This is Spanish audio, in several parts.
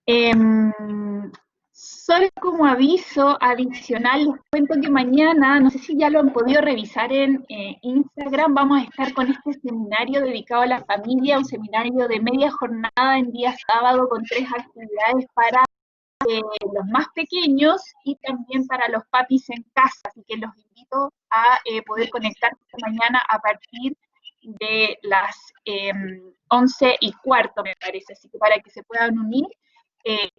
Em, Solo como aviso adicional, les cuento que mañana, no sé si ya lo han podido revisar en Instagram, vamos a estar con este seminario dedicado a la familia, un seminario de media jornada en día sábado con 3 actividades para los más pequeños y también para los papis en casa. Así que los invito a poder conectarse mañana a partir de las 11:15, me parece. Así que para que se puedan unir,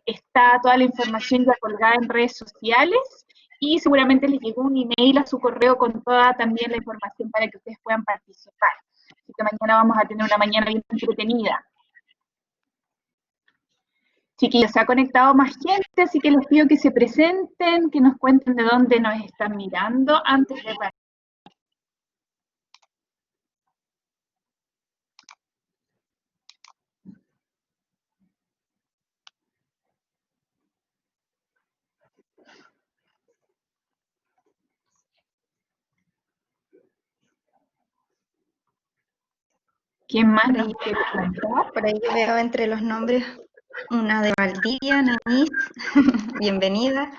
está toda la información ya colgada en redes sociales y seguramente les llegó un email a su correo con toda también la información para que ustedes puedan participar. Así que mañana vamos a tener una mañana bien entretenida. Chiquillos, se ha conectado más gente, así que les pido que se presenten, que nos cuenten de dónde nos están mirando antes de partir. ¿Quién más Por nos ahí, quiere contar? por ahí veo entre los nombres una de Valdivia, Nanis, bienvenida,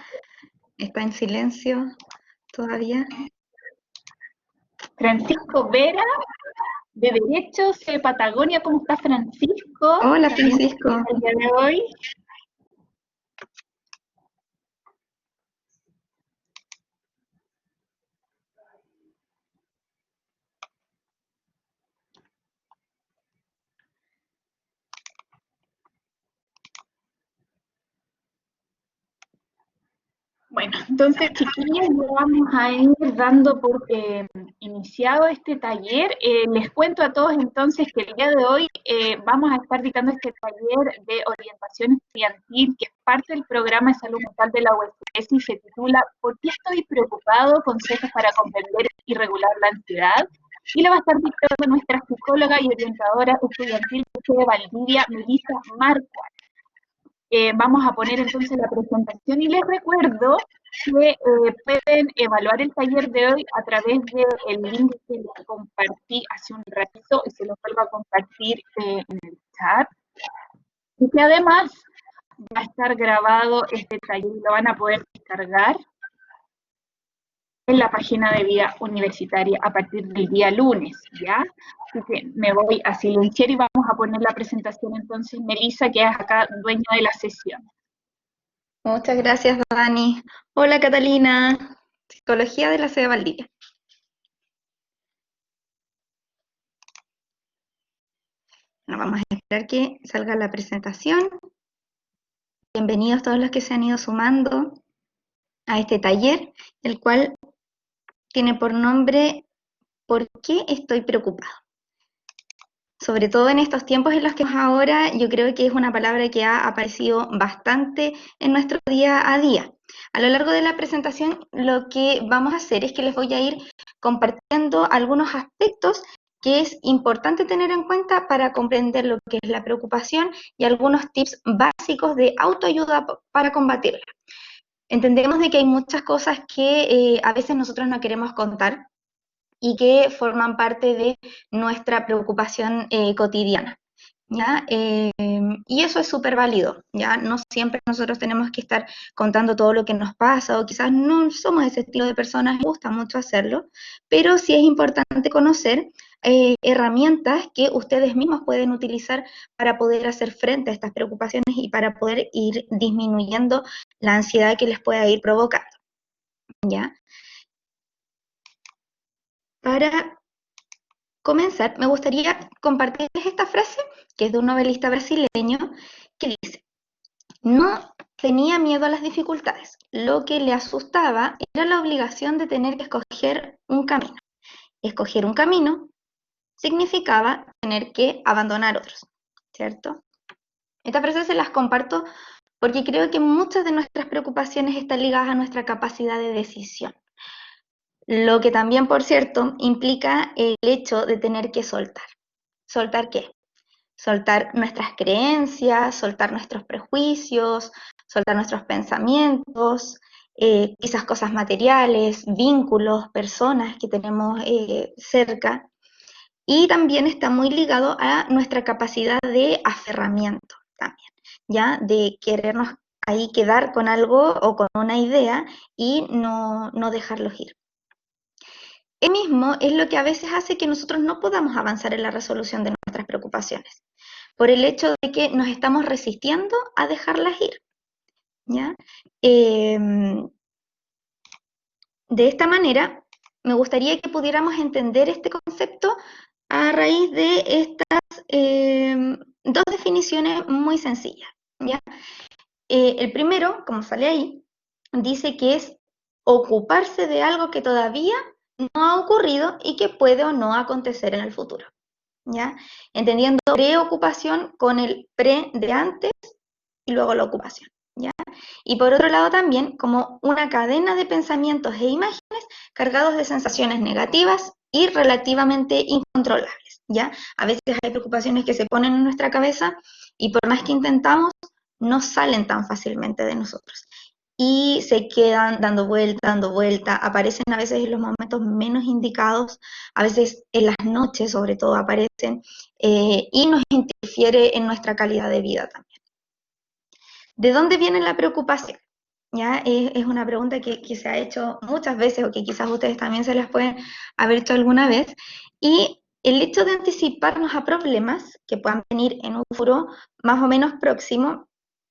está en silencio todavía. Francisco Vera, de Derechos de Patagonia. ¿Cómo está Francisco? Hola También Francisco. el día de hoy. Bueno, entonces, chiquillos, ya vamos a ir dando por iniciado este taller. Les cuento a todos entonces que el día de hoy vamos a estar dictando este taller de orientación estudiantil, que es parte del programa de salud mental de la UES y se titula ¿Por qué estoy preocupado? Consejos para comprender y regular la ansiedad. Y la va a estar dictando nuestra psicóloga y orientadora estudiantil de Valdivia, Melissa Marco. Vamos a poner entonces la presentación y les recuerdo que pueden evaluar el taller de hoy a través del link que les compartí hace un ratito y se los vuelvo a compartir en el chat. Y que además va a estar grabado este taller y lo van a poder descargar en la página de Vida Universitaria a partir del día lunes, ¿ya? Así que me voy a silenciar y vamos a poner la presentación entonces, Melissa, que es acá dueña de la sesión. Muchas gracias Dani. Hola Catalina, Psicología de la sede Valdivia. Bueno, vamos a esperar que salga la presentación. Bienvenidos todos los que se han ido sumando a este taller, el cual tiene por nombre ¿Por qué estoy preocupado? Sobre todo en estos tiempos en los que estamos ahora, yo creo que es una palabra que ha aparecido bastante en nuestro día a día. A lo largo de la presentación, lo que vamos a hacer es que les voy a ir compartiendo algunos aspectos que es importante tener en cuenta para comprender lo que es la preocupación y algunos tips básicos de autoayuda para combatirla. Entendemos de que hay muchas cosas que a veces nosotros no queremos contar y que forman parte de nuestra preocupación cotidiana. ¿Ya? Y eso es súper válido, ¿ya? No siempre nosotros tenemos que estar contando todo lo que nos pasa, o quizás no somos ese estilo de personas, nos gusta mucho hacerlo, pero sí es importante conocer herramientas que ustedes mismos pueden utilizar para poder hacer frente a estas preocupaciones y para poder ir disminuyendo la ansiedad que les pueda ir provocando, ¿ya? Para comenzar, me gustaría compartirles esta frase, que es de un novelista brasileño, que dice: no tenía miedo a las dificultades, lo que le asustaba era la obligación de tener que escoger un camino. Escoger un camino significaba tener que abandonar otros, ¿cierto? Esta frase se las comparto porque creo que muchas de nuestras preocupaciones están ligadas a nuestra capacidad de decisión. Lo que también, por cierto, implica el hecho de tener que soltar. ¿Soltar qué? Soltar nuestras creencias, soltar nuestros prejuicios, soltar nuestros pensamientos, quizás cosas materiales, vínculos, personas que tenemos cerca. Y también está muy ligado a nuestra capacidad de aferramiento también. ¿ya? De querernos ahí quedar con algo o con una idea y no dejarlos ir. Eso mismo es lo que a veces hace que nosotros no podamos avanzar en la resolución de nuestras preocupaciones, por el hecho de que nos estamos resistiendo a dejarlas ir, ¿ya? De esta manera, me gustaría que pudiéramos entender este concepto a raíz de estas dos definiciones muy sencillas, ¿ya? El primero, como sale ahí, dice que es ocuparse de algo que todavía no ha ocurrido y que puede o no acontecer en el futuro, ¿ya? Entendiendo preocupación con el pre de antes y luego la ocupación, ¿ya? Y por otro lado también como una cadena de pensamientos e imágenes cargados de sensaciones negativas y relativamente incontrolables, ¿ya? A veces hay preocupaciones que se ponen en nuestra cabeza y por más que intentamos, no salen tan fácilmente de nosotros. Y se quedan dando vuelta, aparecen a veces en los momentos menos indicados, a veces en las noches sobre todo aparecen, y nos interfiere en nuestra calidad de vida también. ¿De dónde viene la preocupación? ¿Ya? Es una pregunta que se ha hecho muchas veces o que quizás ustedes también se las pueden haber hecho alguna vez. Y el hecho de anticiparnos a problemas que puedan venir en un futuro más o menos próximo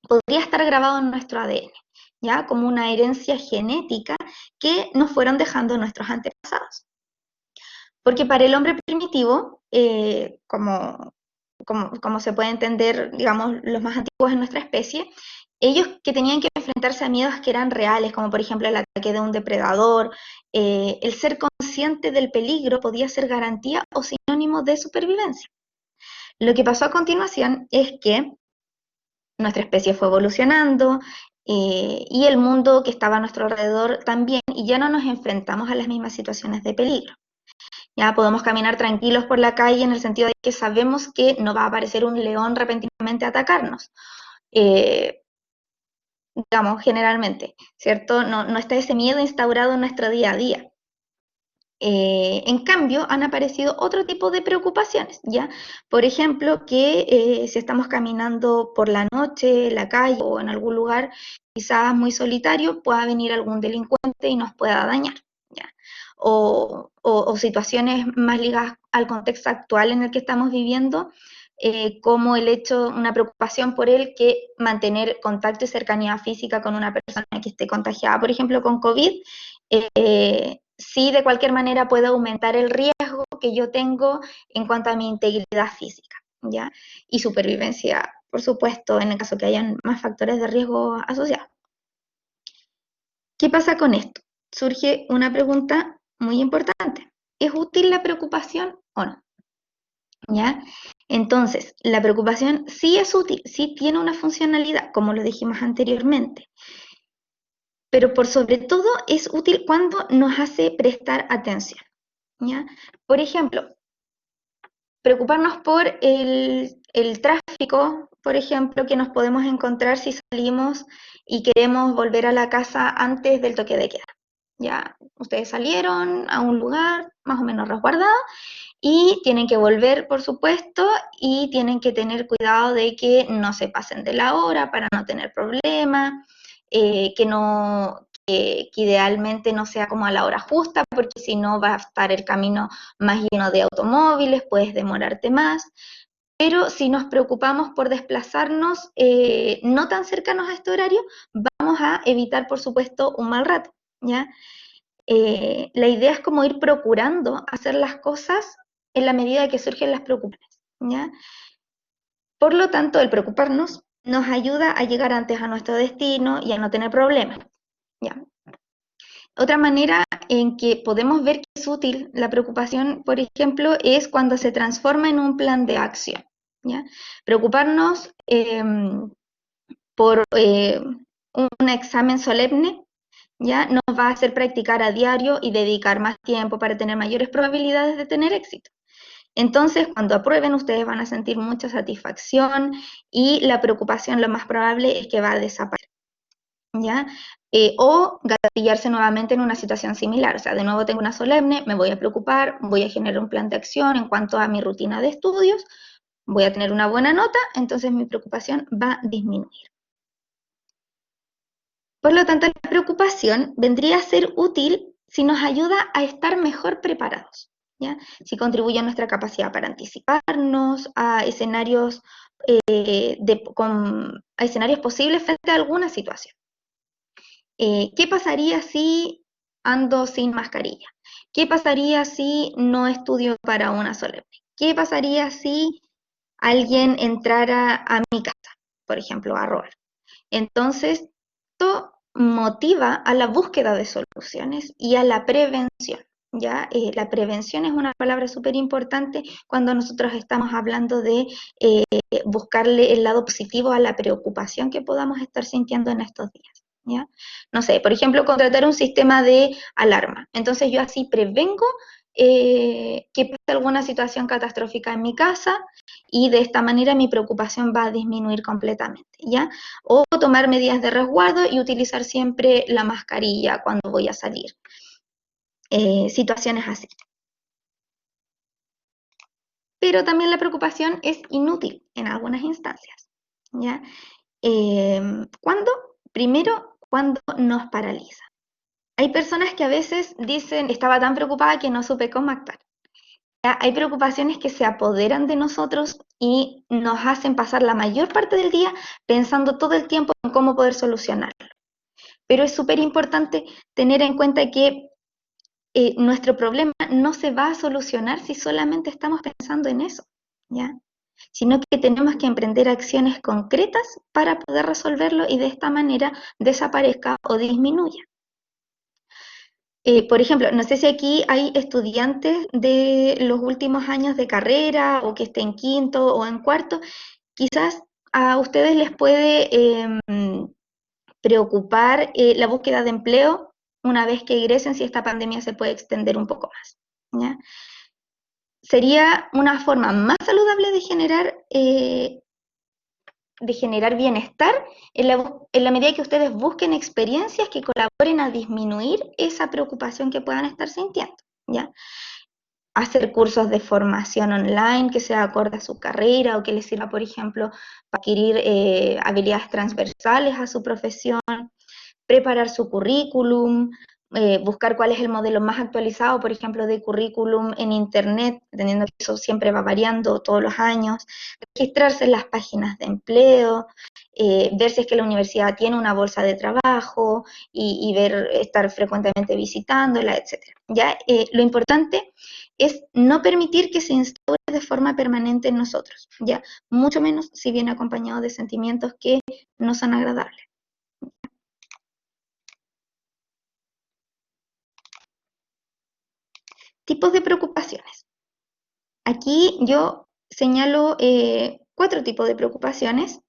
podría estar grabado en nuestro ADN, ¿ya? Como una herencia genética que nos fueron dejando nuestros antepasados. Porque para el hombre primitivo, como se puede entender, digamos, los más antiguos en nuestra especie, ellos que tenían que enfrentarse a miedos que eran reales, como por ejemplo el ataque de un depredador, el ser consciente del peligro podía ser garantía o sinónimo de supervivencia. Lo que pasó a continuación es que nuestra especie fue evolucionando y el mundo que estaba a nuestro alrededor también, y ya no nos enfrentamos a las mismas situaciones de peligro. Ya podemos caminar tranquilos por la calle en el sentido de que sabemos que no va a aparecer un león repentinamente a atacarnos. Digamos, generalmente, ¿cierto? No está ese miedo instaurado en nuestro día a día. En cambio, han aparecido otro tipo de preocupaciones, ¿ya? Por ejemplo, que si estamos caminando por la noche, en la calle o en algún lugar quizás muy solitario, pueda venir algún delincuente y nos pueda dañar, ¿ya? O situaciones más ligadas al contexto actual en el que estamos viviendo, como el hecho, una preocupación por el que mantener contacto y cercanía física con una persona que esté contagiada, por ejemplo, con COVID, sí de cualquier manera puede aumentar el riesgo que yo tengo en cuanto a mi integridad física, ¿ya? Y supervivencia, por supuesto, en el caso que hayan más factores de riesgo asociados. ¿Qué pasa con esto? Surge una pregunta muy importante. ¿Es útil la preocupación o no? ¿Ya? Entonces, la preocupación sí es útil, sí tiene una funcionalidad, como lo dijimos anteriormente, pero por sobre todo es útil cuando nos hace prestar atención, ¿ya? Por ejemplo, preocuparnos por el tráfico, por ejemplo, que nos podemos encontrar si salimos y queremos volver a la casa antes del toque de queda. Ya, ustedes salieron a un lugar más o menos resguardado y tienen que volver, por supuesto, y tienen que tener cuidado de que no se pasen de la hora para no tener problemas, que idealmente no sea como a la hora justa, porque si no va a estar el camino más lleno de automóviles, puedes demorarte más. Pero si nos preocupamos por desplazarnos no tan cercanos a este horario, vamos a evitar, por supuesto, un mal rato, ¿ya? La idea es como ir procurando hacer las cosas en la medida que surgen las preocupaciones, ¿ya? Por lo tanto, el preocuparnos nos ayuda a llegar antes a nuestro destino y a no tener problemas, ¿ya? Otra manera en que podemos ver que es útil la preocupación, por ejemplo, es cuando se transforma en un plan de acción, ¿ya? Preocuparnos por un examen solemne, ¿ya? Nos va a hacer practicar a diario y dedicar más tiempo para tener mayores probabilidades de tener éxito. Entonces, cuando aprueben, ustedes van a sentir mucha satisfacción y la preocupación lo más probable es que va a desaparecer, ¿ya? O gatillarse nuevamente en una situación similar. O sea, de nuevo tengo una solemne, me voy a preocupar, voy a generar un plan de acción en cuanto a mi rutina de estudios voy a tener una buena nota, entonces mi preocupación va a disminuir. Por lo tanto, la preocupación vendría a ser útil si nos ayuda a estar mejor preparados, ¿ya? Si contribuye a nuestra capacidad para anticiparnos a escenarios, a escenarios posibles frente a alguna situación. ¿Qué pasaría si ando sin mascarilla? ¿Qué pasaría si no estudio para una solemne? ¿Qué pasaría si alguien entrara a mi casa, por ejemplo, a robar? Entonces, esto motiva a la búsqueda de soluciones y a la prevención. ¿Ya? La prevención es una palabra súper importante cuando nosotros estamos hablando de buscarle el lado positivo a la preocupación que podamos estar sintiendo en estos días. ¿Ya? No sé, por ejemplo, contratar un sistema de alarma. Entonces yo así prevengo que pase alguna situación catastrófica en mi casa y de esta manera mi preocupación va a disminuir completamente, ¿ya? O tomar medidas de resguardo y utilizar siempre la mascarilla cuando voy a salir. Situaciones así. Pero también la preocupación es inútil en algunas instancias, ¿ya? ¿Cuándo? Primero, cuando nos paraliza. Hay personas que a veces dicen, estaba tan preocupada que no supe cómo actuar. ¿Ya? Hay preocupaciones que se apoderan de nosotros y nos hacen pasar la mayor parte del día pensando todo el tiempo en cómo poder solucionarlo. Pero es súper importante tener en cuenta que nuestro problema no se va a solucionar si solamente estamos pensando en eso, ¿ya? Sino que tenemos que emprender acciones concretas para poder resolverlo y de esta manera desaparezca o disminuya. Por ejemplo, no sé si aquí hay estudiantes de los últimos años de carrera o que estén en quinto o en cuarto, quizás a ustedes les puede preocupar la búsqueda de empleo una vez que egresen, si esta pandemia se puede extender un poco más, ¿ya? Sería una forma más saludable de generar bienestar en la medida que ustedes busquen experiencias que colaboren a disminuir esa preocupación que puedan estar sintiendo, ¿ya? Hacer cursos de formación online que sea acorde a su carrera o que les sirva, por ejemplo, para adquirir habilidades transversales a su profesión, preparar su currículum, buscar cuál es el modelo más actualizado, por ejemplo, de currículum en Internet, entendiendo que eso siempre va variando todos los años, registrarse en las páginas de empleo, ver si es que la universidad tiene una bolsa de trabajo y ver, estar frecuentemente visitándola, etcétera. ¿Ya? Lo importante es no permitir que se instaure de forma permanente en nosotros, ¿ya? Mucho menos si viene acompañado de sentimientos que no son agradables. Tipos de preocupaciones. Aquí yo señalo 4 tipos de preocupaciones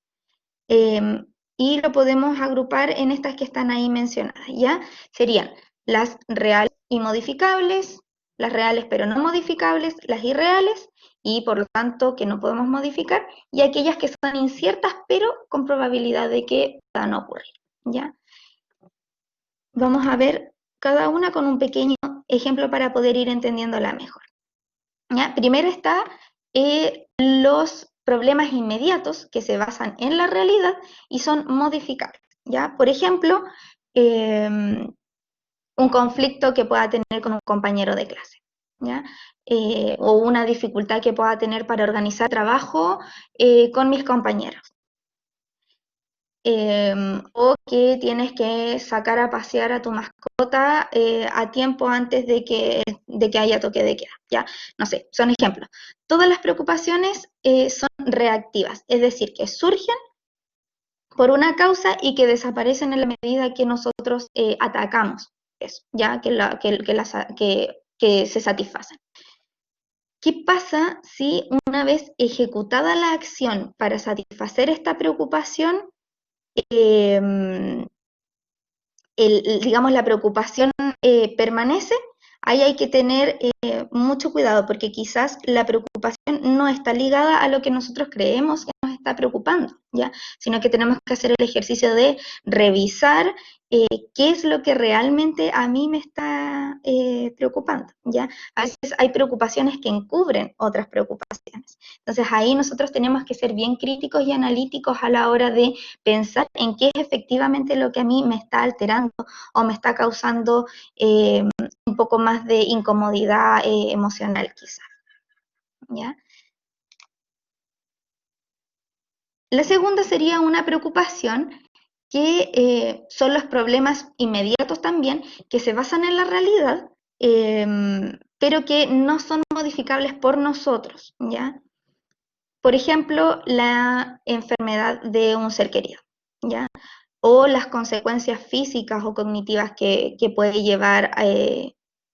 y lo podemos agrupar en estas que están ahí mencionadas, ¿ya? Serían las reales y modificables, las reales pero no modificables, las irreales y por lo tanto que no podemos modificar, y aquellas que son inciertas pero con probabilidad de que puedan ocurrir, ¿ya? Vamos a ver cada una con un pequeño ejemplo para poder ir entendiéndola mejor. ¿Ya? Primero está los problemas inmediatos que se basan en la realidad y son modificables. ¿Ya? Por ejemplo, un conflicto que pueda tener con un compañero de clase, ¿ya? O una dificultad que pueda tener para organizar trabajo con mis compañeros. O que tienes que sacar a pasear a tu mascota a tiempo antes de que haya toque de queda, ¿ya? No sé, son ejemplos. Todas las preocupaciones son reactivas, es decir, que surgen por una causa y que desaparecen en la medida que nosotros atacamos eso, ¿ya? Que se satisfacen. ¿Qué pasa si una vez ejecutada la acción para satisfacer esta preocupación, digamos, la preocupación permanece? Ahí hay que tener mucho cuidado porque quizás la preocupación no está ligada a lo que nosotros creemos que nos está preocupando, ¿ya? Sino que tenemos que hacer el ejercicio de revisar qué es lo que realmente a mí me está preocupando, ¿ya? A veces hay preocupaciones que encubren otras preocupaciones. Entonces ahí nosotros tenemos que ser bien críticos y analíticos a la hora de pensar en qué es efectivamente lo que a mí me está alterando o me está causando un poco más de incomodidad emocional quizás, ¿ya? La segunda sería una preocupación que son los problemas inmediatos también, que se basan en la realidad, pero que no son modificables por nosotros, ¿ya? Por ejemplo, la enfermedad de un ser querido, ¿ya? O las consecuencias físicas o cognitivas que puede llevar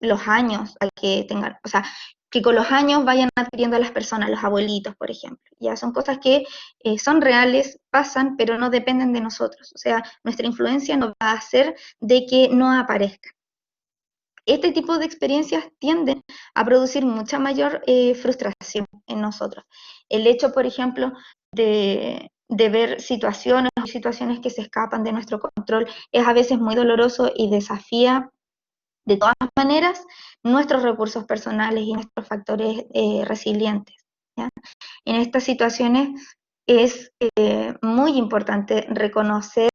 los años a que tengan, o sea, que con los años vayan adquiriendo a las personas, los abuelitos, por ejemplo. Ya son cosas que son reales, pasan, pero no dependen de nosotros. O sea, nuestra influencia no va a hacer de que no aparezca. Este tipo de experiencias tienden a producir mucha mayor frustración en nosotros. El hecho, por ejemplo, de ver situaciones que se escapan de nuestro control es a veces muy doloroso y desafía de todas maneras nuestros recursos personales y nuestros factores resilientes, ¿ya? En estas situaciones es muy importante reconocer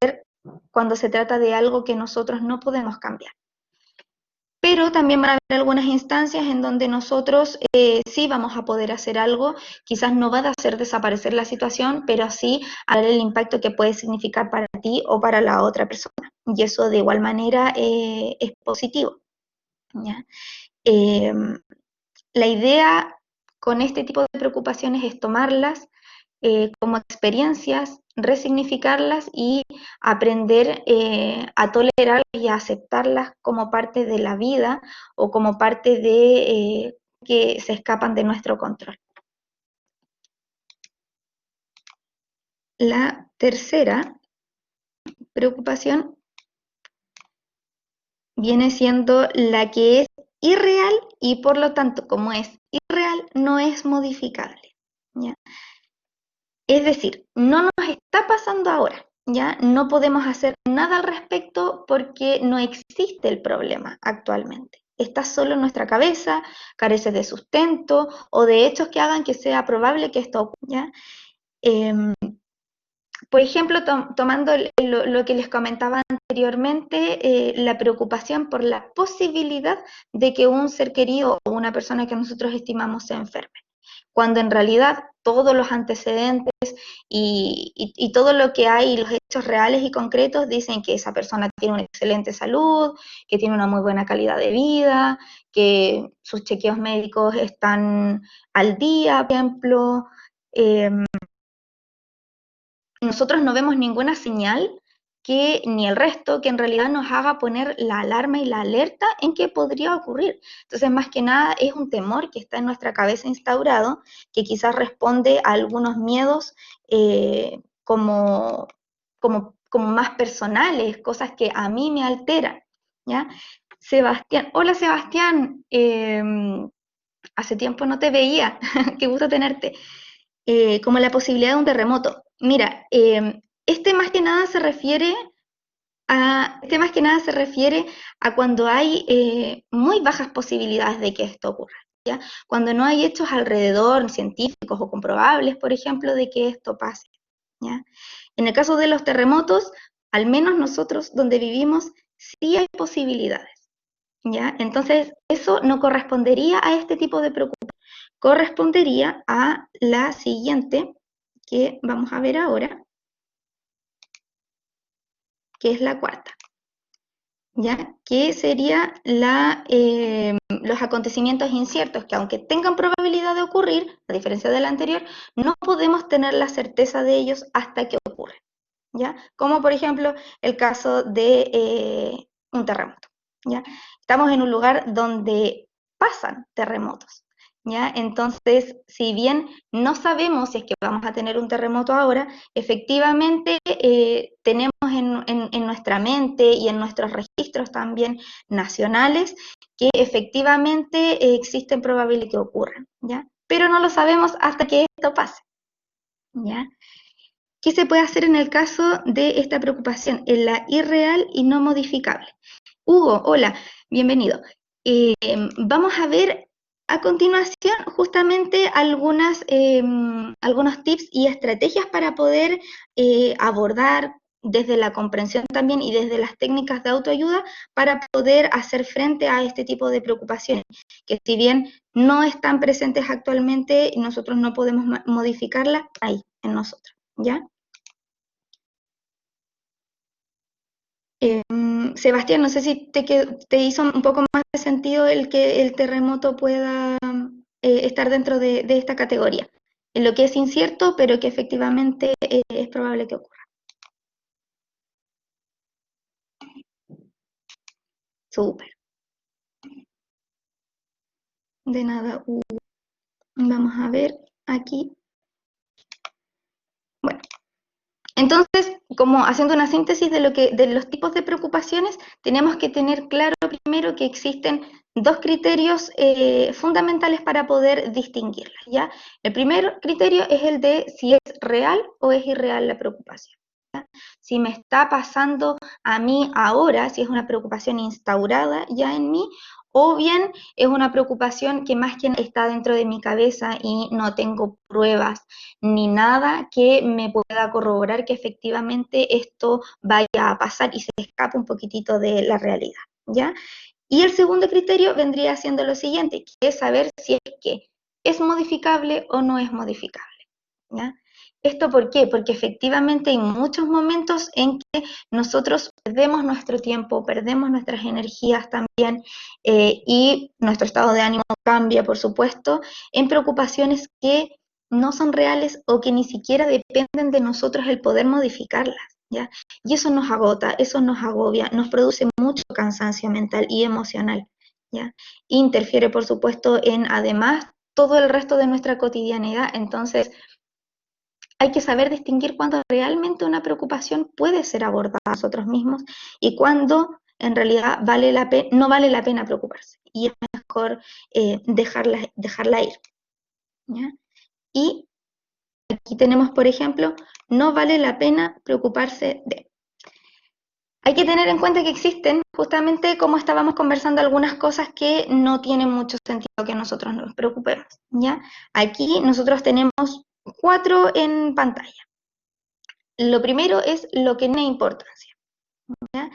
cuando se trata de algo que nosotros no podemos cambiar. Pero también van a haber algunas instancias en donde nosotros sí vamos a poder hacer algo, quizás no va a hacer desaparecer la situación, pero sí a ver el impacto que puede significar para ti o para la otra persona. Y eso de igual manera es positivo, ¿ya? La idea con este tipo de preocupaciones es tomarlas como experiencias, resignificarlas y aprender a tolerarlas y a aceptarlas como parte de la vida o como parte de que se escapan de nuestro control. La tercera preocupación viene siendo la que es irreal y por lo tanto, como es irreal, no es modificable, ¿ya? Es decir, no nos está pasando ahora, ¿ya? No podemos hacer nada al respecto porque no existe el problema actualmente. Está solo en nuestra cabeza, carece de sustento o de hechos que hagan que sea probable que esto ocurra, ¿ya? Por ejemplo, tomando lo que les comentaba anteriormente, la preocupación por la posibilidad de que un ser querido o una persona que nosotros estimamos se enferme, cuando en realidad todos los antecedentes y todo lo que hay, los hechos reales y concretos dicen que esa persona tiene una excelente salud, que tiene una muy buena calidad de vida, que sus chequeos médicos están al día, por ejemplo. Nosotros no vemos ninguna señal que ni el resto que en realidad nos haga poner la alarma y la alerta en que podría ocurrir. Entonces, más que nada es un temor que está en nuestra cabeza instaurado, que quizás responde a algunos miedos como más personales, cosas que a mí me alteran, ¿ya? Sebastián, hola Sebastián, hace tiempo no te veía, qué gusto tenerte. Como la posibilidad de un terremoto. Mira, más que nada se refiere a cuando hay muy bajas posibilidades de que esto ocurra, ¿ya? Cuando no hay hechos alrededor, científicos o comprobables, por ejemplo, de que esto pase, ¿ya? En el caso de los terremotos, al menos nosotros donde vivimos, sí hay posibilidades, ¿ya? Entonces, eso no correspondería a este tipo de preocupación. Correspondería a la siguiente que vamos a ver ahora, que es la cuarta, ¿ya? Que sería los acontecimientos inciertos, que aunque tengan probabilidad de ocurrir, a diferencia de la anterior, no podemos tener la certeza de ellos hasta que ocurren, ¿ya? Como por ejemplo el caso de un terremoto, ¿ya? Estamos en un lugar donde pasan terremotos, ¿ya? Entonces, si bien no sabemos si es que vamos a tener un terremoto ahora, efectivamente tenemos en nuestra mente y en nuestros registros también nacionales que efectivamente existen probabilidades que ocurran, ¿ya? Pero no lo sabemos hasta que esto pase, ¿ya? ¿Qué se puede hacer en el caso de esta preocupación? En la irreal y no modificable. Hugo, hola, bienvenido. Vamos a ver a continuación justamente algunos tips y estrategias para poder abordar desde la comprensión también y desde las técnicas de autoayuda para poder hacer frente a este tipo de preocupaciones, que si bien no están presentes actualmente, nosotros no podemos modificarlas ahí, en nosotros, ¿ya? Sebastián, no sé si te hizo un poco más de sentido el que el terremoto pueda estar dentro de esta categoría, en lo que es incierto, pero que efectivamente es probable que ocurra. Súper. De nada, vamos a ver aquí. Bueno, entonces, como haciendo una síntesis de los tipos de preocupaciones, tenemos que tener claro primero que existen dos criterios fundamentales para poder distinguirlas, ¿ya? El primer criterio es el de si es real o es irreal la preocupación, ¿ya? Si me está pasando a mí ahora, si es una preocupación instaurada ya en mí, o bien es una preocupación que más que está dentro de mi cabeza y no tengo pruebas ni nada que me pueda corroborar que efectivamente esto vaya a pasar y se escapa un poquitito de la realidad, ¿ya? Y el segundo criterio vendría siendo lo siguiente, que es saber si es que es modificable o no es modificable, ¿ya? ¿Esto por qué? Porque efectivamente hay muchos momentos en que nosotros perdemos nuestro tiempo, perdemos nuestras energías también y nuestro estado de ánimo cambia, por supuesto, en preocupaciones que no son reales o que ni siquiera dependen de nosotros el poder modificarlas, ¿ya? Y eso nos agota, eso nos agobia, nos produce mucho cansancio mental y emocional, ¿ya? Interfiere, por supuesto, en además todo el resto de nuestra cotidianidad. Entonces, hay que saber distinguir cuándo realmente una preocupación puede ser abordada nosotros mismos y cuándo en realidad no vale la pena preocuparse. Y es mejor dejarla ir, ¿ya? Y aquí tenemos, por ejemplo, no vale la pena preocuparse de. Hay que tener en cuenta que existen, justamente como estábamos conversando, algunas cosas que no tienen mucho sentido que nosotros nos preocupemos, ¿ya? Aquí nosotros tenemos 4 en pantalla. Lo primero es lo que no tiene importancia, ¿ya?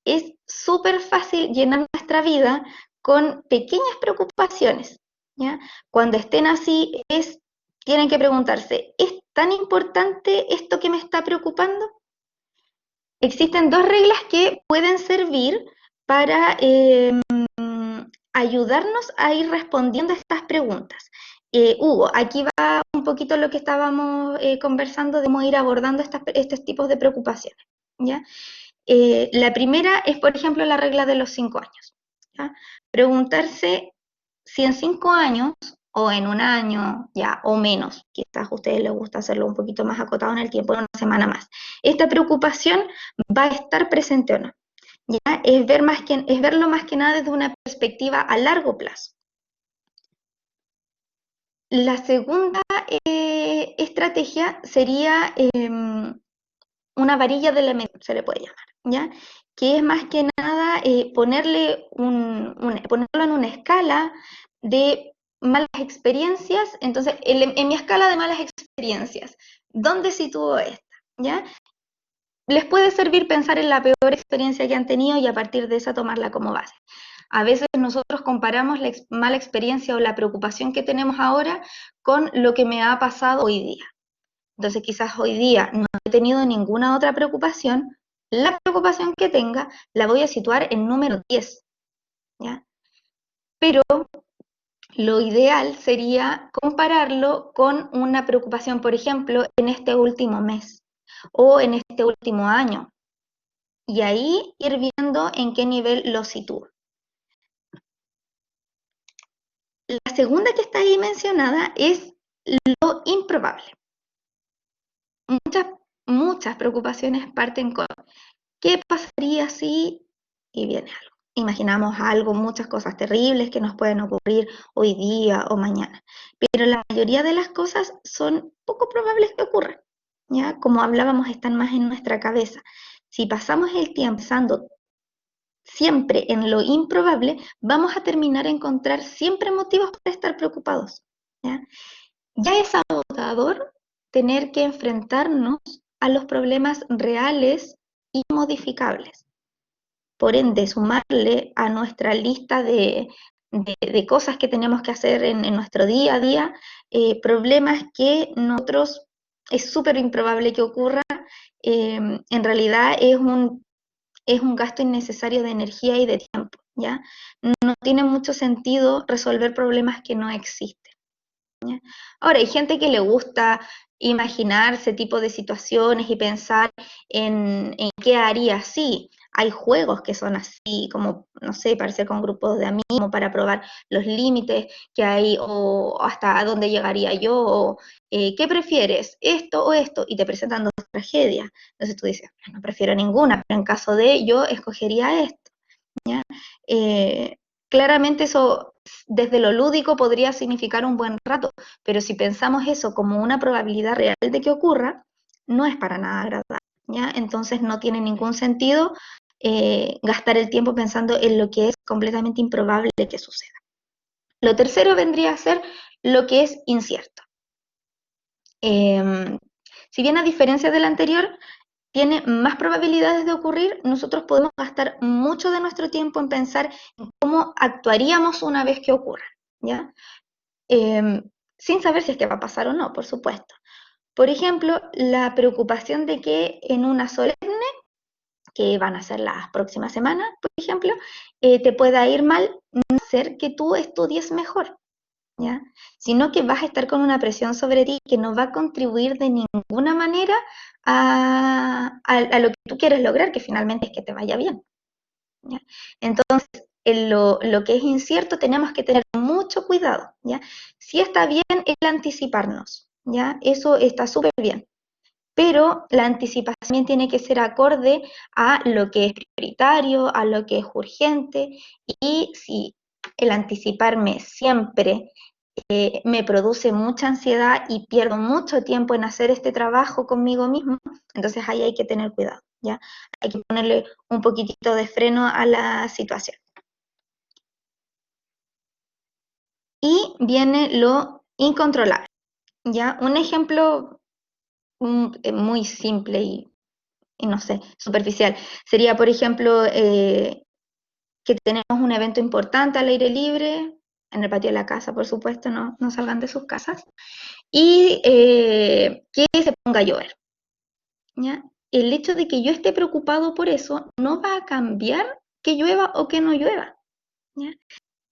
Es súper fácil llenar nuestra vida con pequeñas preocupaciones, ¿ya? Cuando estén así, tienen que preguntarse, ¿es tan importante esto que me está preocupando? Existen 2 reglas que pueden servir para ayudarnos a ir respondiendo a estas preguntas. Hugo, aquí va un poquito lo que estábamos conversando de cómo ir abordando estos tipos de preocupaciones, ¿ya? La primera es, por ejemplo, la regla de los 5 años, ¿ya? Preguntarse si en 5 años o en un año ya o menos, quizás a ustedes les gusta hacerlo un poquito más acotado en el tiempo, una semana más, esta preocupación va a estar presente o no, ¿ya? Es verlo más que nada desde una perspectiva a largo plazo. La segunda estrategia sería una varilla de la mente, se le puede llamar, ¿ya? Que es más que nada ponerlo en una escala de malas experiencias. Entonces, en mi escala de malas experiencias, ¿dónde sitúo esta? ¿Ya? Les puede servir pensar en la peor experiencia que han tenido y a partir de esa tomarla como base. A veces nosotros comparamos la mala experiencia o la preocupación que tenemos ahora con lo que me ha pasado hoy día. Entonces quizás hoy día no he tenido ninguna otra preocupación, la preocupación que tenga la voy a situar en número 10, ¿ya? Pero lo ideal sería compararlo con una preocupación, por ejemplo, en este último mes o en este último año, y ahí ir viendo en qué nivel lo sitúo. La segunda que está ahí mencionada es lo improbable. Muchas preocupaciones parten con ¿qué pasaría si? Y viene algo. Imaginamos algo, muchas cosas terribles que nos pueden ocurrir hoy día o mañana. Pero la mayoría de las cosas son poco probables que ocurran, ¿ya? Como hablábamos, están más en nuestra cabeza. Si pasamos el tiempo pensando siempre en lo improbable, vamos a terminar a encontrar siempre motivos para estar preocupados, ¿ya? Ya es agotador tener que enfrentarnos a los problemas reales y modificables. Por ende, sumarle a nuestra lista de cosas que tenemos que hacer en nuestro día a día, problemas que nosotros es súper improbable que ocurra, en realidad es un gasto innecesario de energía y de tiempo, ¿ya? No tiene mucho sentido resolver problemas que no existen, ¿ya? Ahora, hay gente que le gusta imaginarse tipo de situaciones y pensar en qué haría así. Hay juegos que son así, como, no sé, para hacer con grupos de amigos, para probar los límites que hay o hasta dónde llegaría yo, o ¿qué prefieres? ¿Esto o esto? Y te presentan dos tragedias. Entonces tú dices, no prefiero ninguna, pero en caso de yo escogería esto, ¿ya? Eh, claramente eso desde lo lúdico podría significar un buen rato, pero si pensamos eso como una probabilidad real de que ocurra, no es para nada agradable, ¿ya? Entonces no tiene ningún sentido gastar el tiempo pensando en lo que es completamente improbable que suceda. Lo tercero vendría a ser lo que es incierto. Si bien a diferencia del anterior, tiene más probabilidades de ocurrir, nosotros podemos gastar mucho de nuestro tiempo en pensar en cómo actuaríamos una vez que ocurra, ¿ya? Sin saber si es que va a pasar o no, por supuesto. Por ejemplo, la preocupación de que en una solemne, que van a ser las próximas semanas, por ejemplo, te pueda ir mal, no hacer que tú estudies mejor, ¿ya? Sino que vas a estar con una presión sobre ti que no va a contribuir de ninguna manera a lo que tú quieres lograr, que finalmente es que te vaya bien, ¿ya? Entonces, en lo que es incierto tenemos que tener mucho cuidado, ¿ya? Sí está bien el anticiparnos, ¿ya? Eso está súper bien, pero la anticipación tiene que ser acorde a lo que es prioritario, a lo que es urgente, y si el anticiparme siempre me produce mucha ansiedad y pierdo mucho tiempo en hacer este trabajo conmigo mismo, entonces ahí hay que tener cuidado, ¿ya? Hay que ponerle un poquitito de freno a la situación. Y viene lo incontrolable, ¿ya? Un ejemplo muy simple y no sé, superficial. Sería, por ejemplo, que tenemos un evento importante al aire libre, en el patio de la casa, por supuesto, no salgan de sus casas, y que se ponga a llover, ¿ya? El hecho de que yo esté preocupado por eso no va a cambiar que llueva o que no llueva, ¿ya?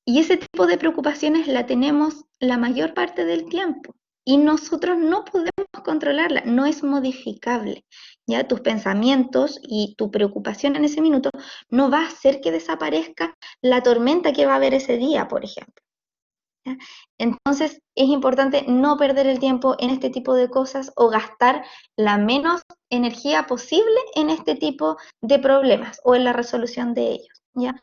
Y ese tipo de preocupaciones la tenemos la mayor parte del tiempo y nosotros no podemos controlarla, no es modificable. Ya tus pensamientos y tu preocupación en ese minuto no va a hacer que desaparezca la tormenta que va a haber ese día, por ejemplo. ¿Ya? Entonces es importante no perder el tiempo en este tipo de cosas o gastar la menos energía posible en este tipo de problemas o en la resolución de ellos, ¿ya?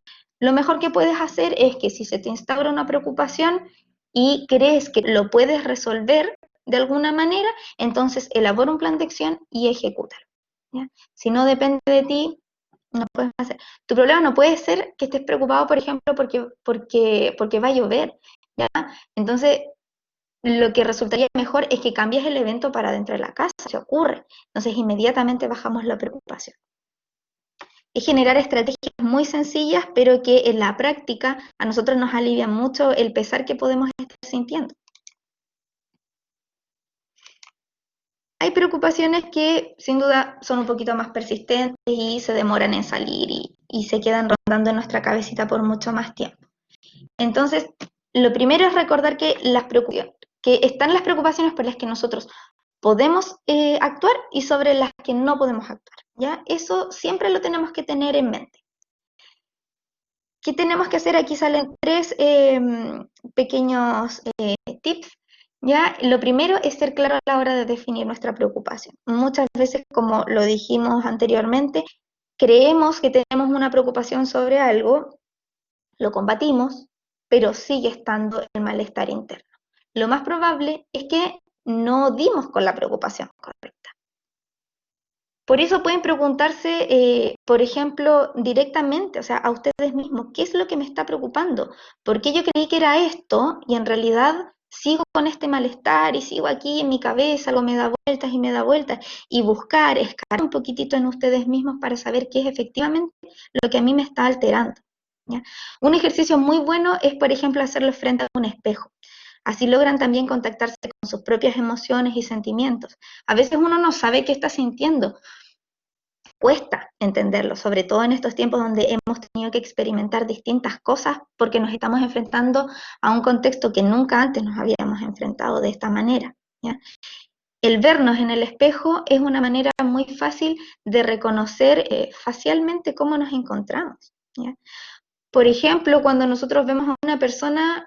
Lo mejor que puedes hacer es que si se te instaura una preocupación y crees que lo puedes resolver de alguna manera, entonces elabora un plan de acción y ejecútalo, ¿ya? Si no depende de ti, no puedes hacer. Tu problema no puede ser que estés preocupado, por ejemplo, porque va a llover, ¿ya? Entonces, lo que resultaría mejor es que cambies el evento para dentro de la casa, se ocurre. Entonces, inmediatamente bajamos la preocupación. Es generar estrategias muy sencillas, pero que en la práctica a nosotros nos alivia mucho el pesar que podemos estar sintiendo. Hay preocupaciones que sin duda son un poquito más persistentes y se demoran en salir y se quedan rondando en nuestra cabecita por mucho más tiempo. Entonces, lo primero es recordar que que están las preocupaciones por las que nosotros podemos actuar y sobre las que no podemos actuar, ¿ya? Eso siempre lo tenemos que tener en mente. ¿Qué tenemos que hacer? Aquí salen tres pequeños tips, ¿ya? Lo primero es ser claro a la hora de definir nuestra preocupación. Muchas veces, como lo dijimos anteriormente, creemos que tenemos una preocupación sobre algo, lo combatimos, pero sigue estando el malestar interno. Lo más probable es que no dimos con la preocupación correcta, Por eso pueden preguntarse, por ejemplo, directamente, o sea, a ustedes mismos, ¿qué es lo que me está preocupando? ¿Por qué yo creí que era esto y en realidad sigo con este malestar y sigo aquí en mi cabeza, algo me da vueltas y me da vueltas? Y buscar, escalar un poquitito en ustedes mismos para saber qué es efectivamente lo que a mí me está alterando, ¿ya? Un ejercicio muy bueno es, por ejemplo, hacerlo frente a un espejo. Así logran también contactarse con sus propias emociones y sentimientos. A veces uno no sabe qué está sintiendo, cuesta entenderlo, sobre todo en estos tiempos donde hemos tenido que experimentar distintas cosas porque nos estamos enfrentando a un contexto que nunca antes nos habíamos enfrentado de esta manera, ¿ya? El vernos en el espejo es una manera muy fácil de reconocer facialmente cómo nos encontramos, ¿ya? Por ejemplo, cuando nosotros vemos a una persona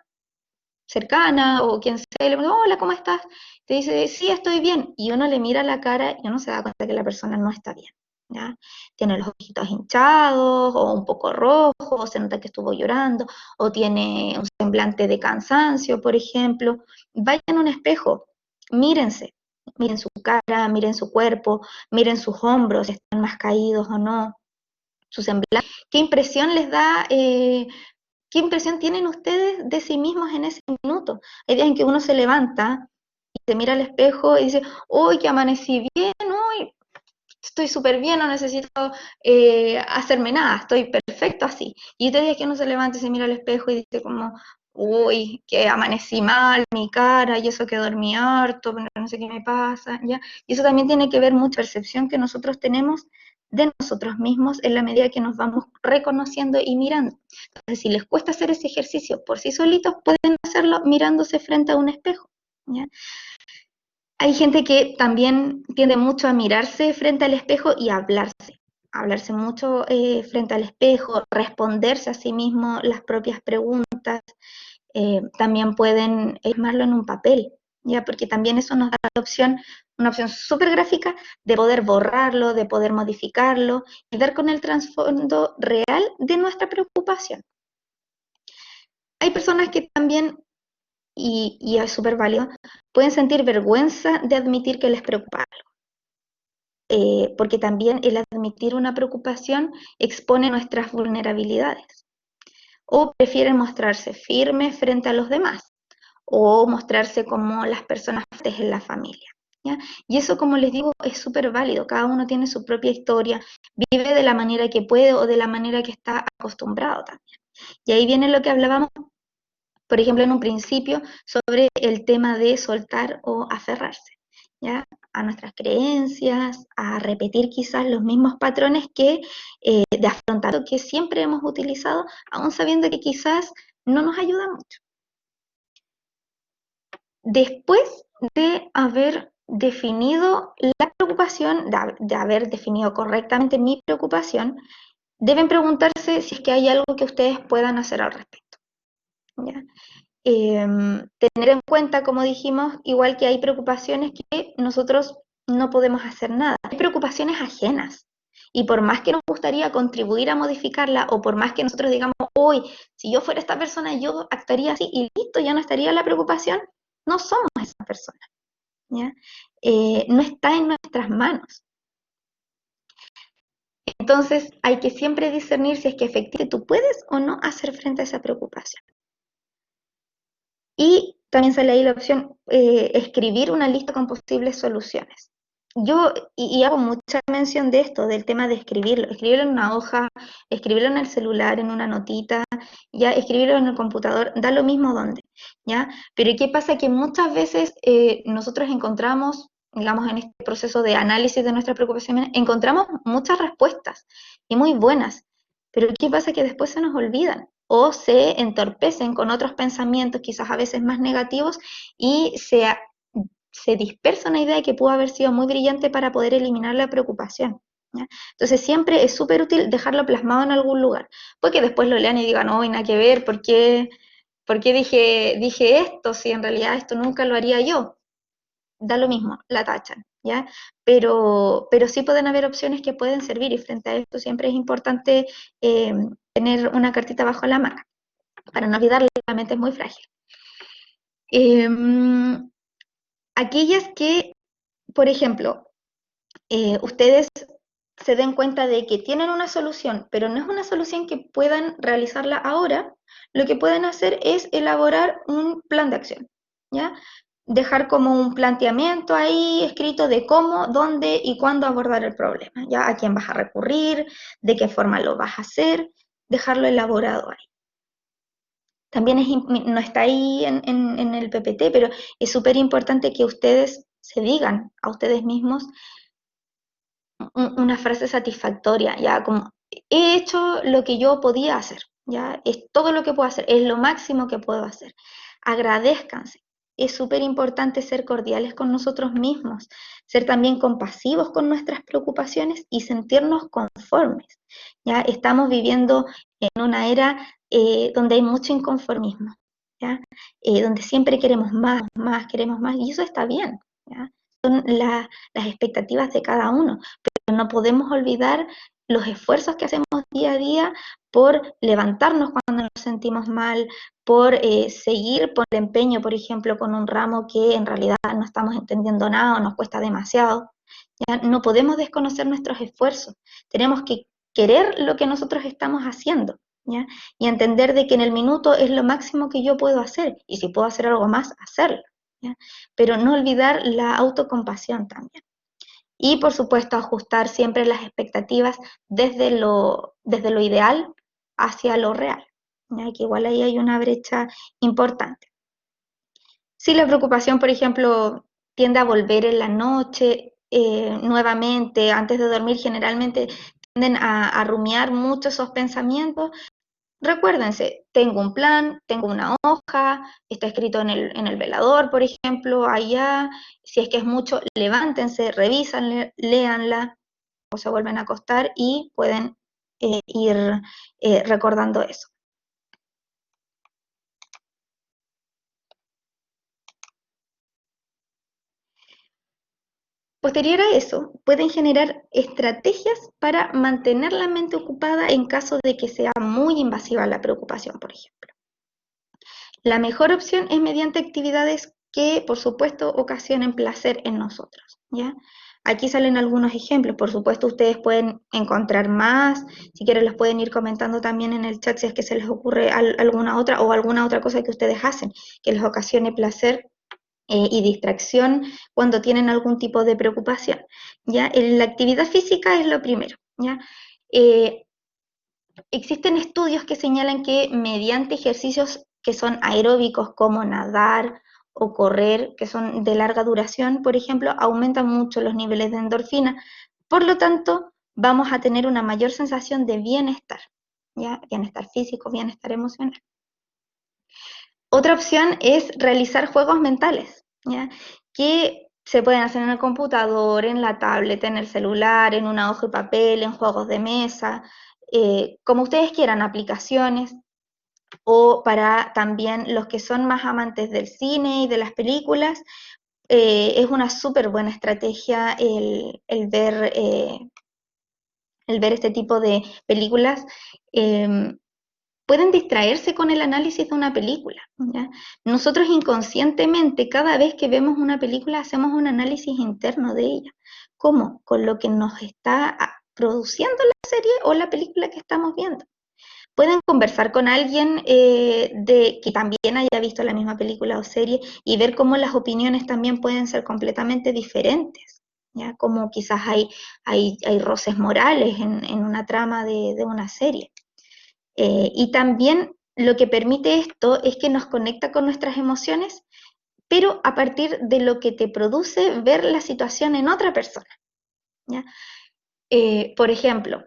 cercana o quien sea, y le pregunta, hola, ¿cómo estás? Te dice, sí, estoy bien. Y uno le mira la cara y uno se da cuenta que la persona no está bien, ¿ya? Tiene los ojitos hinchados o un poco rojos, o se nota que estuvo llorando, o tiene un semblante de cansancio, por ejemplo. Vayan a un espejo, mírense, miren su cara, miren su cuerpo, miren sus hombros, si están más caídos o no, su semblante. ¿Qué impresión les da? ¿Qué impresión tienen ustedes de sí mismos en ese minuto? Hay días en que uno se levanta y se mira al espejo y dice, uy, que amanecí bien, uy, estoy súper bien, no necesito hacerme nada, estoy perfecto así. Y otro día que uno se levanta y se mira al espejo y dice como, uy, que amanecí mal, mi cara, y eso que dormí harto, pero no sé qué me pasa, ¿ya? Y eso también tiene que ver mucha percepción que nosotros tenemos de nosotros mismos en la medida que nos vamos reconociendo y mirando. Entonces, si les cuesta hacer ese ejercicio por sí solitos, pueden hacerlo mirándose frente a un espejo, ¿ya? Hay gente que también tiende mucho a mirarse frente al espejo y a hablarse mucho frente al espejo, responderse a sí mismo las propias preguntas. También pueden plasmarlo en un papel, ¿ya? Porque también eso nos da la opción, una opción súper gráfica de poder borrarlo, de poder modificarlo y ver con el trasfondo real de nuestra preocupación. Hay personas que también, y es súper válido, pueden sentir vergüenza de admitir que les preocupa algo, porque también el admitir una preocupación expone nuestras vulnerabilidades, o prefieren mostrarse firmes frente a los demás, o mostrarse como las personas fuertes en la familia, ¿ya? Y eso, como les digo, es súper válido, cada uno tiene su propia historia, vive de la manera que puede o de la manera que está acostumbrado también. Y ahí viene lo que hablábamos, por ejemplo, en un principio, sobre el tema de soltar o aferrarse, ¿ya? A nuestras creencias, a repetir quizás los mismos patrones de afrontamiento que siempre hemos utilizado, aún sabiendo que quizás no nos ayuda mucho. Después de haber definido la preocupación, de haber definido correctamente mi preocupación, deben preguntarse si es que hay algo que ustedes puedan hacer al respecto, ¿ya? Tener en cuenta, como dijimos, igual que hay preocupaciones que nosotros no podemos hacer nada. Hay preocupaciones ajenas. Y por más que nos gustaría contribuir a modificarla, o por más que nosotros digamos, hoy, si yo fuera esta persona, yo actuaría así y listo, ya no estaría la preocupación, no somos esa persona, ¿ya? No está en nuestras manos. Entonces hay que siempre discernir si es que efectivamente tú puedes o no hacer frente a esa preocupación. Y también sale ahí la opción escribir una lista con posibles soluciones. Yo, y hago mucha mención de esto, del tema de escribirlo en una hoja, escribirlo en el celular, en una notita, ya escribirlo en el computador, da lo mismo donde, ¿ya? Pero ¿qué pasa? Que muchas veces nosotros encontramos, digamos, en este proceso de análisis de nuestras preocupaciones, encontramos muchas respuestas y muy buenas, pero ¿qué pasa? Que después se nos olvidan o se entorpecen con otros pensamientos, quizás a veces más negativos, y se dispersa una idea que pudo haber sido muy brillante para poder eliminar la preocupación, ¿ya? Entonces siempre es súper útil dejarlo plasmado en algún lugar, porque después lo lean y digan, no, hay nada que ver, ¿por qué dije esto si en realidad esto nunca lo haría yo? Da lo mismo, la tachan, ¿ya? Pero sí pueden haber opciones que pueden servir y frente a esto siempre es importante tener una cartita bajo la manga, para no olvidarla, la mente es muy frágil. Aquellas que, por ejemplo, ustedes se den cuenta de que tienen una solución, pero no es una solución que puedan realizarla ahora, lo que pueden hacer es elaborar un plan de acción, ¿ya? Dejar como un planteamiento ahí escrito de cómo, dónde y cuándo abordar el problema, ¿ya? A quién vas a recurrir, de qué forma lo vas a hacer, dejarlo elaborado ahí. También no está ahí en el PPT, pero es súper importante que ustedes se digan a ustedes mismos una frase satisfactoria, ya como he hecho lo que yo podía hacer, ya es todo lo que puedo hacer, es lo máximo que puedo hacer. Agradézcanse. Es súper importante ser cordiales con nosotros mismos, ser también compasivos con nuestras preocupaciones y sentirnos conformes. Ya estamos viviendo en una era donde hay mucho inconformismo, ¿ya? Donde siempre queremos más, y eso está bien, ¿ya? Son las expectativas de cada uno, pero no podemos olvidar los esfuerzos que hacemos día a día por levantarnos cuando nos sentimos mal, por seguir por el empeño, por ejemplo, con un ramo que en realidad no estamos entendiendo nada o nos cuesta demasiado. ¿Ya? No podemos desconocer nuestros esfuerzos, tenemos que querer lo que nosotros estamos haciendo, ¿ya? Y entender de que en el minuto es lo máximo que yo puedo hacer, y si puedo hacer algo más, hacerlo, ¿ya? Pero no olvidar la autocompasión también. Y por supuesto ajustar siempre las expectativas desde lo ideal hacia lo real, ¿ya? Que igual ahí hay una brecha importante. Si la preocupación, por ejemplo, tiende a volver en la noche nuevamente, antes de dormir, generalmente tienden a rumiar mucho esos pensamientos. Recuérdense, tengo un plan, tengo una hoja, está escrito en el velador, por ejemplo, allá, si es que es mucho, levántense, revísanla, léanla, o se vuelven a acostar y pueden ir recordando eso. Posterior a eso, pueden generar estrategias para mantener la mente ocupada en caso de que sea muy invasiva la preocupación, por ejemplo. La mejor opción es mediante actividades que, por supuesto, ocasionen placer en nosotros, ¿ya? Aquí salen algunos ejemplos, por supuesto ustedes pueden encontrar más, si quieren los pueden ir comentando también en el chat si es que se les ocurre alguna otra cosa que ustedes hacen que les ocasione placer y distracción cuando tienen algún tipo de preocupación, ¿ya? La actividad física es lo primero, ¿ya? Existen estudios que señalan que mediante ejercicios que son aeróbicos como nadar o correr, que son de larga duración, por ejemplo, aumentan mucho los niveles de endorfina. Por lo tanto, vamos a tener una mayor sensación de bienestar, ¿ya? Bienestar físico, bienestar emocional. Otra opción es realizar juegos mentales, ¿ya? Que se pueden hacer en el computador, en la tablet, en el celular, en una hoja de papel, en juegos de mesa, como ustedes quieran, aplicaciones, o para también los que son más amantes del cine y de las películas, es una súper buena estrategia el ver este tipo de películas. Pueden distraerse con el análisis de una película, ¿ya? Nosotros inconscientemente, cada vez que vemos una película, hacemos un análisis interno de ella. ¿Cómo? Con lo que nos está produciendo la serie o la película que estamos viendo. Pueden conversar con alguien que también haya visto la misma película o serie y ver cómo las opiniones también pueden ser completamente diferentes, ¿ya? Como quizás hay roces morales en una trama de una serie. Y también lo que permite esto es que nos conecta con nuestras emociones, pero a partir de lo que te produce ver la situación en otra persona, ¿ya? Por ejemplo,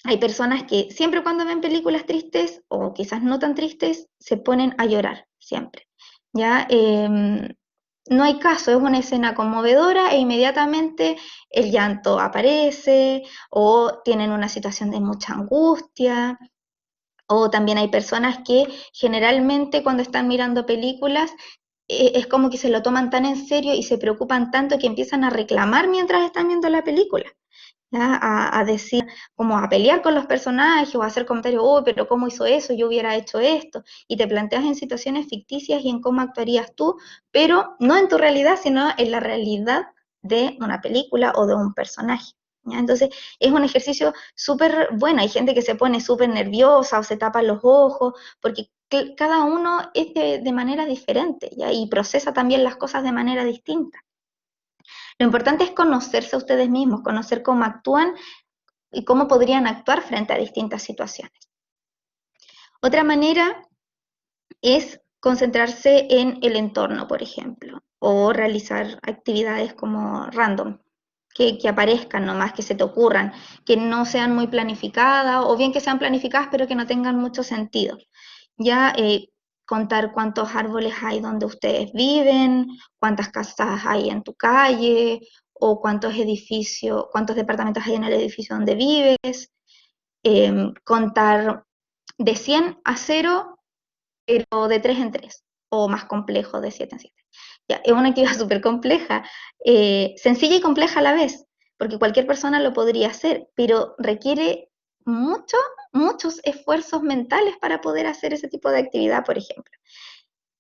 hay personas que siempre cuando ven películas tristes o quizás no tan tristes, se ponen a llorar, siempre, ¿ya? No hay caso, es una escena conmovedora e inmediatamente el llanto aparece o tienen una situación de mucha angustia. O también hay personas que generalmente cuando están mirando películas es como que se lo toman tan en serio y se preocupan tanto que empiezan a reclamar mientras están viendo la película, ¿ya? A decir, como a pelear con los personajes o a hacer comentarios, oh, pero ¿cómo hizo eso? Yo hubiera hecho esto. Y te planteas en situaciones ficticias y en cómo actuarías tú, pero no en tu realidad, sino en la realidad de una película o de un personaje, ¿ya? Entonces, es un ejercicio súper bueno. Hay gente que se pone súper nerviosa o se tapa los ojos, porque cada uno es de manera diferente, ¿ya? Y procesa también las cosas de manera distinta. Lo importante es conocerse a ustedes mismos, conocer cómo actúan y cómo podrían actuar frente a distintas situaciones. Otra manera es concentrarse en el entorno, por ejemplo, o realizar actividades como random, que aparezcan nomás, que se te ocurran, que no sean muy planificadas, o bien que sean planificadas pero que no tengan mucho sentido. Ya contar cuántos árboles hay donde ustedes viven, cuántas casas hay en tu calle, o cuántos edificios, cuántos departamentos hay en el edificio donde vives, contar de 100 a 0, pero de 3 en 3, o más complejo de 7 en 7. Ya, es una actividad súper compleja, sencilla y compleja a la vez, porque cualquier persona lo podría hacer, pero requiere muchos esfuerzos mentales para poder hacer ese tipo de actividad, por ejemplo.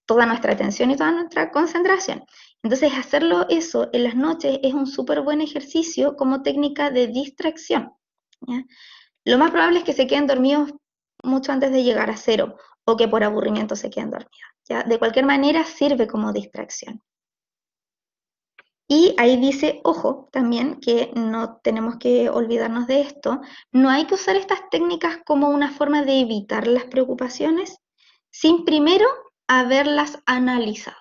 Toda nuestra atención y toda nuestra concentración. Entonces, hacerlo eso en las noches es un súper buen ejercicio como técnica de distracción, ¿ya? Lo más probable es que se queden dormidos mucho antes de llegar a 0 o que por aburrimiento se queden dormidos, ¿ya? De cualquier manera sirve como distracción. Y ahí dice, ojo, también que no tenemos que olvidarnos de esto, no hay que usar estas técnicas como una forma de evitar las preocupaciones sin primero haberlas analizado,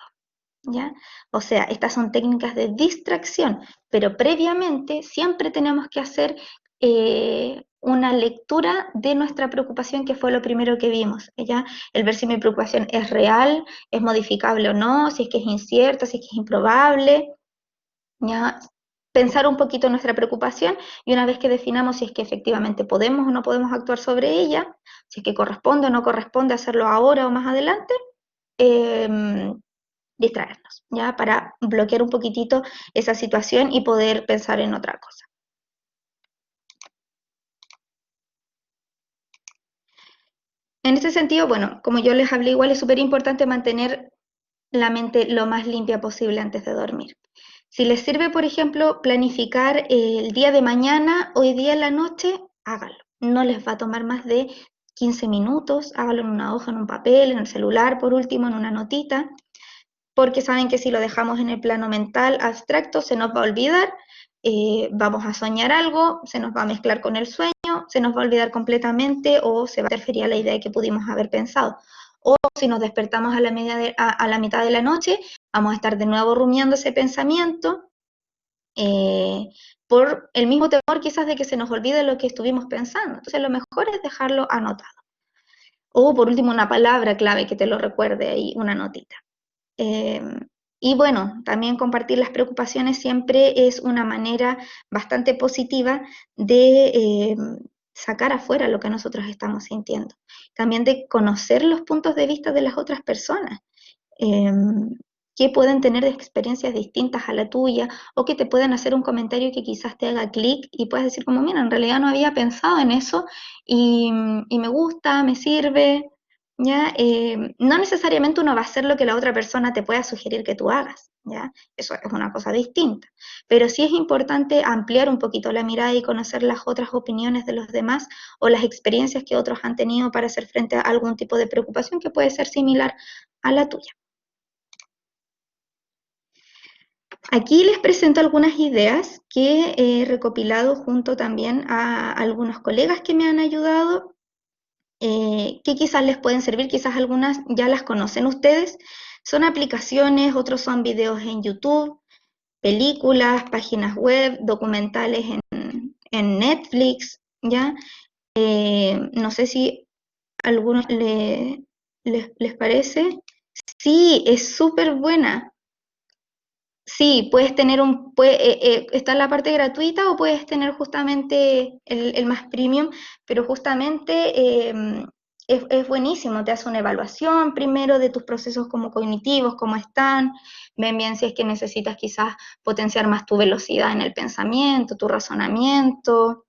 ¿ya? O sea, estas son técnicas de distracción, pero previamente siempre tenemos que hacer una lectura de nuestra preocupación, que fue lo primero que vimos, ¿ya? El ver si mi preocupación es real, es modificable o no, si es que es incierta, si es que es improbable, ¿ya? Pensar un poquito en nuestra preocupación y una vez que definamos si es que efectivamente podemos o no podemos actuar sobre ella, si es que corresponde o no corresponde hacerlo ahora o más adelante, distraernos, ¿ya? Para bloquear un poquitito esa situación y poder pensar en otra cosa. En este sentido, bueno, como yo les hablé igual, es súper importante mantener la mente lo más limpia posible antes de dormir. Si les sirve, por ejemplo, planificar el día de mañana, hoy día en la noche, háganlo. No les va a tomar más de 15 minutos, háganlo en una hoja, en un papel, en el celular, por último, en una notita, porque saben que si lo dejamos en el plano mental abstracto se nos va a olvidar, vamos a soñar algo, se nos va a mezclar con el sueño, se nos va a olvidar completamente o se va a interferir a la idea que pudimos haber pensado. O si nos despertamos a la mitad de la noche, vamos a estar de nuevo rumiando ese pensamiento por el mismo temor quizás de que se nos olvide lo que estuvimos pensando. Entonces lo mejor es dejarlo anotado. O por último una palabra clave que te lo recuerde ahí, una notita. Y bueno, también compartir las preocupaciones siempre es una manera bastante positiva de sacar afuera lo que nosotros estamos sintiendo. También de conocer los puntos de vista de las otras personas, que pueden tener experiencias distintas a la tuya o que te pueden hacer un comentario que quizás te haga clic y puedas decir como, mira, en realidad no había pensado en eso y me gusta, me sirve. ¿Ya? No necesariamente uno va a hacer lo que la otra persona te pueda sugerir que tú hagas, ¿ya? Eso es una cosa distinta, pero sí es importante ampliar un poquito la mirada y conocer las otras opiniones de los demás o las experiencias que otros han tenido para hacer frente a algún tipo de preocupación que puede ser similar a la tuya. Aquí les presento algunas ideas que he recopilado junto también a algunos colegas que me han ayudado, que quizás les pueden servir, quizás algunas ya las conocen ustedes. Son aplicaciones, otros son videos en YouTube, películas, páginas web, documentales en Netflix, ¿ya? No sé si a algunos les parece. Sí, es súper buena. Sí, puedes tener está la parte gratuita o puedes tener justamente el más premium, pero justamente es buenísimo, te hace una evaluación primero de tus procesos como cognitivos, cómo están, ven bien si es que necesitas quizás potenciar más tu velocidad en el pensamiento, tu razonamiento,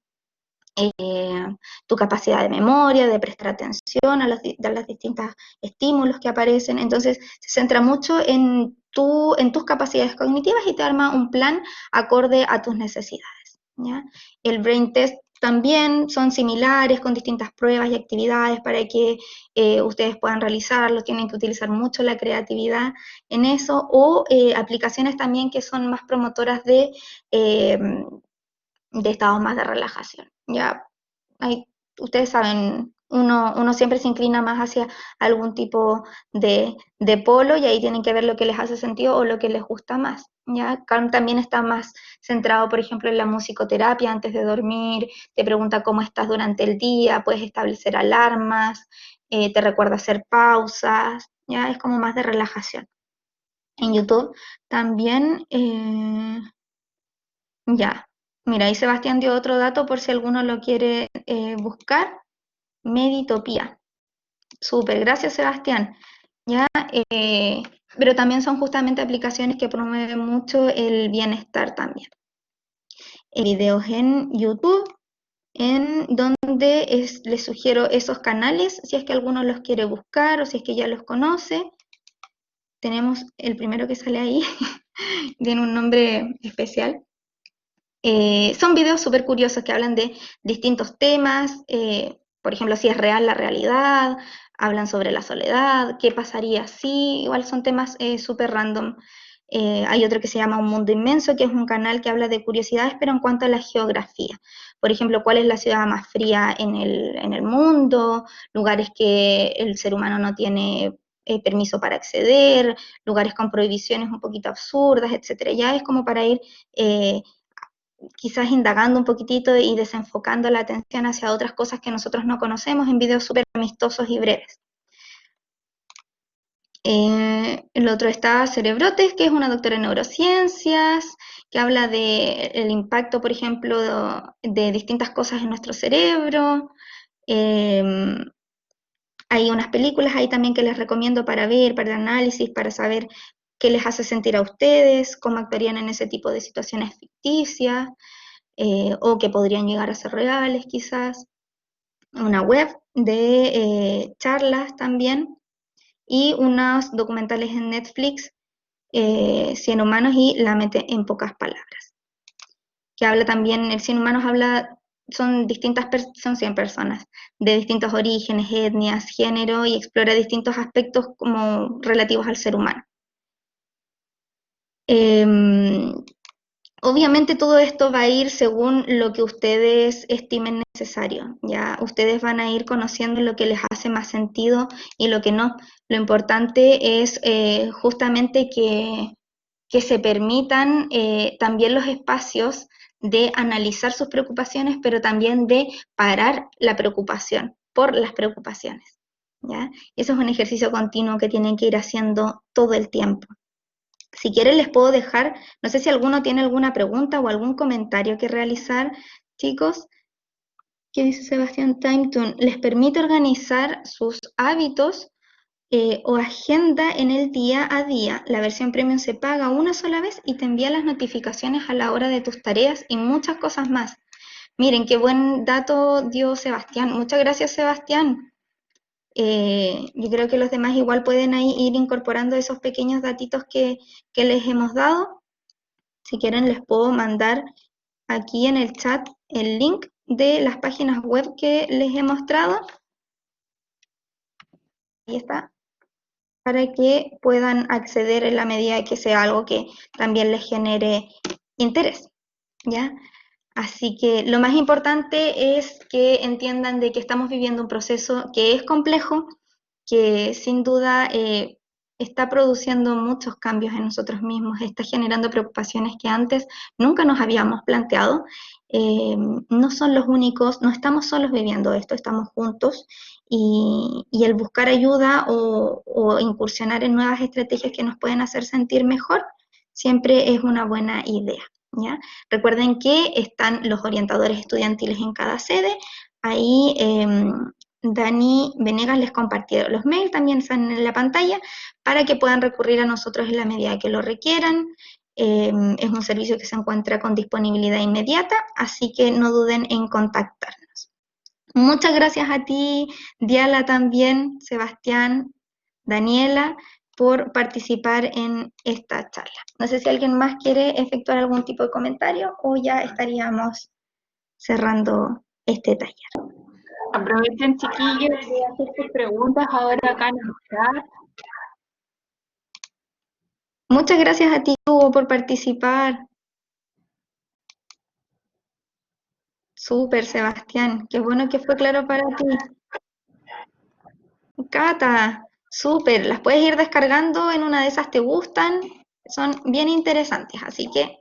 tu capacidad de memoria, de prestar atención a los distintos estímulos que aparecen. Entonces, se centra mucho en tus capacidades cognitivas y te arma un plan acorde a tus necesidades. ¿ya? El brain test también son similares, con distintas pruebas y actividades para que ustedes puedan realizarlo. Tienen que utilizar mucho la creatividad en eso, o aplicaciones también que son más promotoras de estados más de relajación. Ya hay, ustedes saben, uno siempre se inclina más hacia algún tipo de polo, y ahí tienen que ver lo que les hace sentido o lo que les gusta más. ¿Ya? Calm también está más centrado, por ejemplo, en la musicoterapia antes de dormir, te pregunta cómo estás durante el día, puedes establecer alarmas, te recuerda hacer pausas, ¿ya? Es como más de relajación. En YouTube también, ya, mira, ahí Sebastián dio otro dato por si alguno lo quiere buscar. Meditopía. Súper, gracias Sebastián. Ya, pero también son justamente aplicaciones que promueven mucho el bienestar también. Videos en YouTube, en donde les sugiero esos canales, si es que alguno los quiere buscar o si es que ya los conoce. Tenemos el primero que sale ahí, tiene un nombre especial. Son videos súper curiosos que hablan de distintos temas, por ejemplo, si es real la realidad, hablan sobre la soledad, qué pasaría si, igual son temas súper random. Hay otro que se llama Un Mundo Inmenso, que es un canal que habla de curiosidades, pero en cuanto a la geografía. Por ejemplo, cuál es la ciudad más fría en el mundo, lugares que el ser humano no tiene permiso para acceder, lugares con prohibiciones un poquito absurdas, etcétera. Ya es como para ir quizás indagando un poquitito y desenfocando la atención hacia otras cosas que nosotros no conocemos en videos súper amistosos y breves. El otro está Cerebrotes, que es una doctora en neurociencias, que habla del impacto, por ejemplo, de distintas cosas en nuestro cerebro. Hay unas películas ahí también que les recomiendo para ver, para el análisis, para saber qué les hace sentir a ustedes, cómo actuarían en ese tipo de situaciones ficticias. O que podrían llegar a ser reales quizás, una web de charlas también, y unos documentales en Netflix, 100 humanos y la mente en pocas palabras, que habla también, el 100 humanos habla, son 100 personas, de distintos orígenes, etnias, género, y explora distintos aspectos como relativos al ser humano. Obviamente todo esto va a ir según lo que ustedes estimen necesario, ya ustedes van a ir conociendo lo que les hace más sentido y lo que no. Lo importante es justamente que se permitan también los espacios de analizar sus preocupaciones, pero también de parar la preocupación por las preocupaciones, ¿ya? Eso es un ejercicio continuo que tienen que ir haciendo todo el tiempo. Si quieren les puedo dejar, no sé si alguno tiene alguna pregunta o algún comentario que realizar, chicos. ¿Qué dice Sebastián Timetune? Les permite organizar sus hábitos o agenda en el día a día. La versión premium se paga una sola vez y te envía las notificaciones a la hora de tus tareas y muchas cosas más. Miren, qué buen dato dio Sebastián. Muchas gracias, Sebastián. Yo creo que los demás igual pueden ahí ir incorporando esos pequeños datitos que les hemos dado. Si quieren les puedo mandar aquí en el chat el link de las páginas web que les he mostrado. Ahí está, para que puedan acceder en la medida que sea algo que también les genere interés, ¿ya? Así que lo más importante es que entiendan de que estamos viviendo un proceso que es complejo, que sin duda está produciendo muchos cambios en nosotros mismos, está generando preocupaciones que antes nunca nos habíamos planteado. No son los únicos, no estamos solos viviendo esto, estamos juntos, y el buscar ayuda o incursionar en nuevas estrategias que nos pueden hacer sentir mejor siempre es una buena idea, ¿ya? Recuerden que están los orientadores estudiantiles en cada sede. Ahí Dani Venegas les compartió los mails, también están en la pantalla, para que puedan recurrir a nosotros en la medida que lo requieran. Es un servicio que se encuentra con disponibilidad inmediata, así que no duden en contactarnos. Muchas gracias a ti, Diala, también, Sebastián, Daniela. por participar en esta charla. No sé si alguien más quiere efectuar algún tipo de comentario o ya estaríamos cerrando este taller. Aprovechen, chiquillos, de hacer sus preguntas ahora acá en el chat. Muchas gracias a ti, Hugo, por participar. Súper, Sebastián. Qué bueno que fue claro para ti. Cata, súper. Las puedes ir descargando, en una de esas te gustan. Son bien interesantes, así que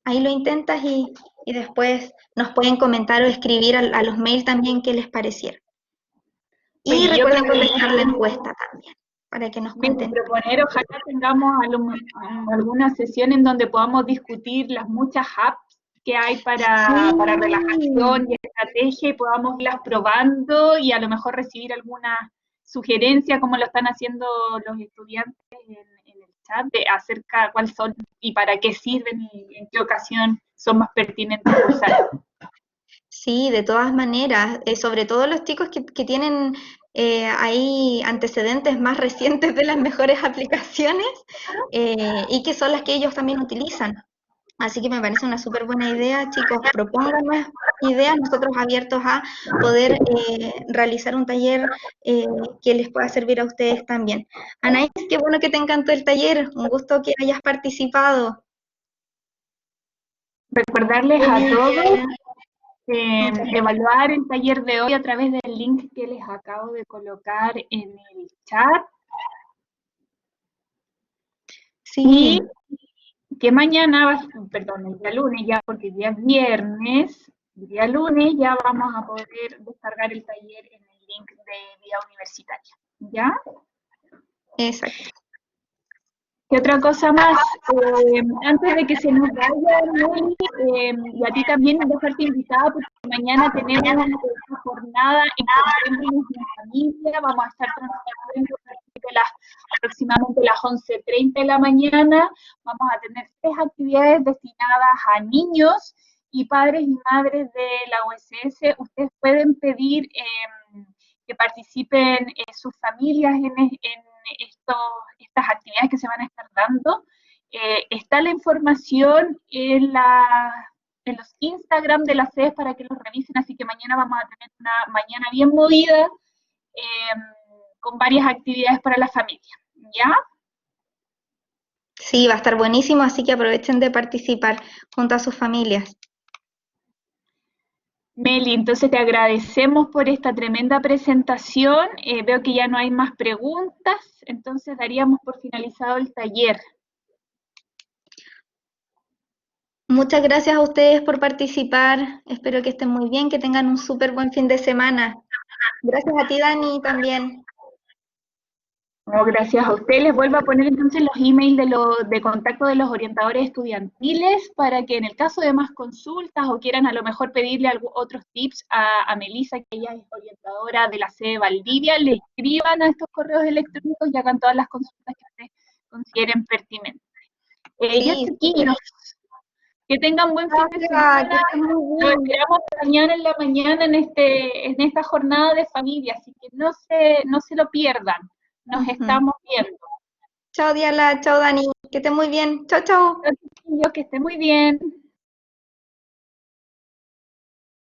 ahí lo intentas y después nos pueden comentar o escribir a los mails también qué les parecieron. Y Oye, yo recuerden creo contestar la encuesta también, para que nos mismo cuenten. proponer, ojalá tengamos alguna sesión en donde podamos discutir las muchas apps que hay para relajación y estrategia y podamos irlas probando y a lo mejor recibir alguna sugerencia como lo están haciendo los estudiantes en el chat de acerca cuáles son y para qué sirven y en qué ocasión son más pertinentes usar. Sí, de todas maneras, sobre todo los chicos que tienen ahí antecedentes más recientes de las mejores aplicaciones y que son las que ellos también utilizan. Así que me parece una súper buena idea, chicos, propónganme ideas, nosotros abiertos a poder realizar un taller que les pueda servir a ustedes también. Anaís, qué bueno que te encantó el taller, un gusto que hayas participado. Recordarles a todos evaluar el taller de hoy a través del link que les acabo de colocar en el chat. Sí. Y que mañana, perdón, el día lunes ya, porque el día viernes, el día lunes ya vamos a poder descargar el taller en el link de Vía Universitaria. ¿Ya? Exacto. ¿Qué otra cosa más? Antes de que se nos vaya, Nelly, y a ti también dejarte invitada, porque mañana tenemos una jornada Encontremos en Familia, vamos a estar transmitiendo aproximadamente las 11:30 de la mañana, vamos a tener 3 actividades destinadas a niños y padres y madres de la USS. Ustedes pueden pedir que participen sus familias en estas actividades que se van a estar dando. Está la información en los Instagram de las sedes para que los revisen, así que mañana vamos a tener una mañana bien movida con varias actividades para la familia, ¿ya? Sí, va a estar buenísimo, así que aprovechen de participar junto a sus familias. Meli, entonces te agradecemos por esta tremenda presentación. Veo que ya no hay más preguntas, entonces daríamos por finalizado el taller. Muchas gracias a ustedes por participar. Espero que estén muy bien, que tengan un súper buen fin de semana. Gracias a ti, Dani, también. No, gracias a usted. Les vuelvo a poner entonces los emails de contacto de los orientadores estudiantiles para que en el caso de más consultas o quieran a lo mejor pedirle otros tips a Melissa, que ella es orientadora de la sede Valdivia, le escriban a estos correos electrónicos y hagan todas las consultas que ustedes consideren pertinentes. Ya, Sí, chiquillos, que tengan buen fin de semana. Nos esperamos mañana en la mañana en esta jornada de familia, así que no se lo pierdan. Nos estamos viendo. Chao, Diala, chao, Dani, que estén muy bien. Chao, chao. Chao, chiquillos, que estén muy bien.